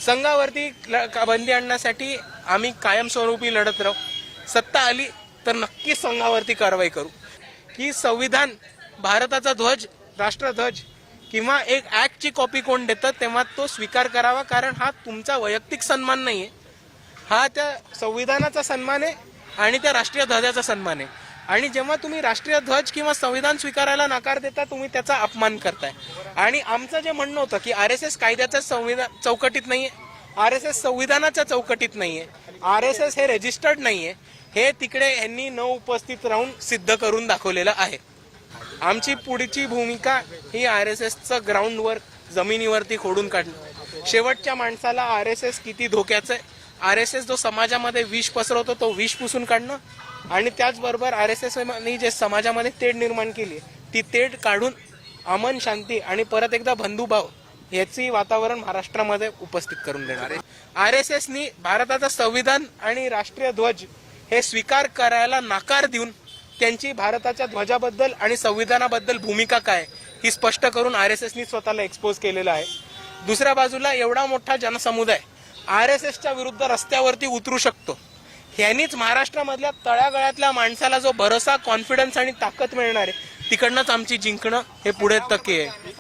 संघावरती बंदी आणण्यासाठी आम्ही कायमस्वरूपी लढत राहू. सत्ता आली तर नक्की संघावरती कारवाई करू. की संविधान, भारताचा ध्वज, राष्ट्रध्वज किंवा एक ऍक्टची कॉपी कोण देतं तेव्हा तो स्वीकार करावा, कारण हा तुमचा वैयक्तिक सन्मान नाहीये, हा त्या संविधानाचा सन्मान आहे आणि त्या राष्ट्रीय ध्वजाचा सन्मान आहे. आणि जेव्हा तुम्ही राष्ट्रीय ध्वज किंवा संविधान स्वीकारायला नकार देता, तुम्ही त्याचा अपमान करताय. आणि आमचं जे म्हणणं होतं की RSS कायद्याच्या संविधान चौकटीत नाहीये, RSS संविधानाच्या चौकटीत नाहीये, RSS हे रजिस्टर्ड नाहीये, हे तिकडे यांनी न उपस्थित राहून सिद्ध करून दाखवलेलं आहे. आमची पुढची भूमिका ही RSSचं ग्राउंडवर, जमिनीवरती खोडून काढणं. शेवटच्या माणसाला RSS किती धोक्याचं आहे, RSS जो समाजामध्ये विष पसरवतो तो विष पुसून काढणं, आणि त्याचबरोबर RSS ने जे समाजामध्ये तेढ निर्माण केली ती तेढ काढून अमन, शांती आणि परत एकदा बंधुभाव याची वातावरण महाराष्ट्रामध्ये उपस्थित करून देणार आहे. RSS नी भारताचं संविधान आणि राष्ट्रीय ध्वज हे स्वीकार करायला नकार देऊन त्यांची भारताच्या ध्वजाबद्दल आणि संविधानाबद्दल भूमिका काय ही स्पष्ट करून RSS नी स्वतःला एक्सपोज केलेलं आहे. दुसऱ्या बाजूला एवढा मोठा जनसमुदाय RSSच्या विरुद्ध रस्त्यावरती उतरू शकतो, ह्यांनीच महाराष्ट्रामधल्या तळागाळातल्या माणसाला जो भरोसा, कॉन्फिडन्स आणि ताकद मिळणार आहे, तिकडनंच आमची जिंकणं हे पुढे तके आहे.